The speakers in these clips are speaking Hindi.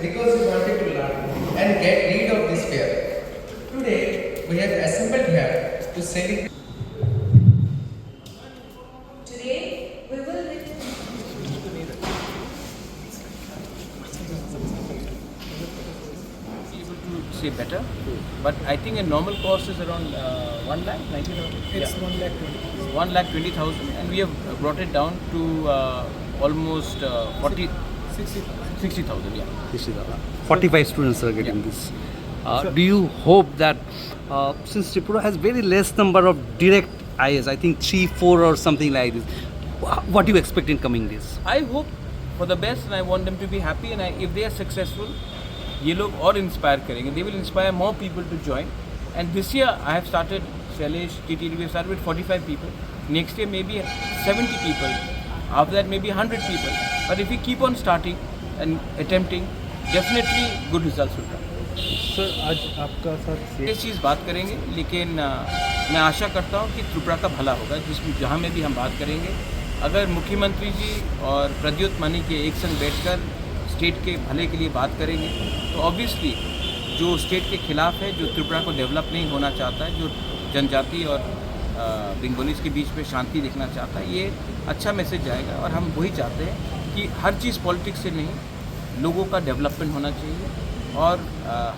because we wanted to learn and get rid of this fear. Today, we have assembled here to celebrate. Today, we will able to say better, but I think a normal cost is around 1 lakh 90,000. It's 1,20,000, and we have brought it down to almost 60,000. Yeah. 45 students are getting this. Do you hope that since Tripura has very less number of direct IAS, I think 3, 4 or something like this, what do you expect in coming days? I hope for the best, and I want them to be happy. And if they are successful, ये लोग और inspire करेंगे. They will inspire more people to join. And this year I have started, Shailesh, TTD, we have started with 45 people. Next year maybe 70 people. After that maybe 100 people. But if we keep on starting and attempting, definitely good results will come. Sir आज आपका साथ इस चीज़ बात करेंगे, लेकिन मैं आशा करता हूँ कि त्रिपुरा का भला होगा, जिसमें जहाँ में भी हम बात करेंगे. अगर मुख्यमंत्री जी और प्रद्युत मानी के एक संग बैठकर स्टेट के भले के लिए बात करेंगे, तो ऑब्वियसली जो स्टेट के खिलाफ है, जो त्रिपुरा को डेवलप नहीं होना चाहता है, जो जनजाति और बेंगोलीज के बीच में शांति देखना चाहता है, ये अच्छा मैसेज जाएगा. और हम वही चाहते हैं कि हर चीज़ पॉलिटिक्स से नहीं, लोगों का डेवलपमेंट होना चाहिए, और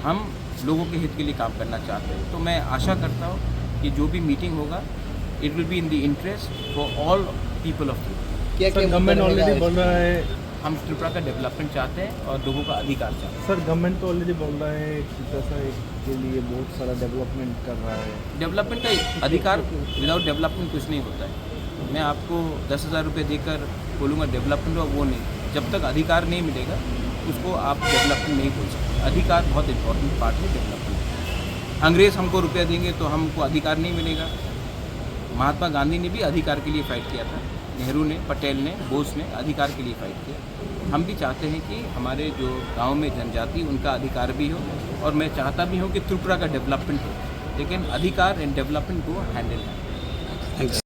हम लोगों के हित के लिए काम करना चाहते हैं. तो मैं आशा करता हूँ कि जो भी मीटिंग होगा, it will be in the interest for all people of Tripura. Sir government already बोल रहा है, हम त्रिपुरा का डेवलपमेंट चाहते हैं और लोगों का अधिकार चाहते हैं. सर गवर्नमेंट तो ऑलरेडी बोल रहा है त्रिपुरा के लिए बहुत सारा डेवलपमेंट कर रहा है. डेवलपमेंट का अधिकार, विदाउट डेवलपमेंट कुछ नहीं होता है. मैं आपको 10,000 रुपये देकर बोलूँगा डेवलपमेंट हो, वो नहीं. जब तक अधिकार नहीं मिलेगा, उसको आप डेवलपमेंट नहीं बोल सकते. अधिकार बहुत इंपॉर्टेंट पार्ट है डेवलपमेंट. अंग्रेज़ हमको रुपया देंगे तो हमको अधिकार नहीं मिलेगा. महात्मा गांधी ने भी अधिकार के लिए फ़ाइट किया था, नेहरू ने, पटेल ने, बोस ने अधिकार के लिए फ़ाइट किया. हम भी चाहते हैं कि हमारे जो गांव में जनजाति, उनका अधिकार भी हो, और मैं चाहता भी हूं कि त्रिपुरा का डेवलपमेंट हो, लेकिन अधिकार एंड डेवलपमेंट को हैंडल है.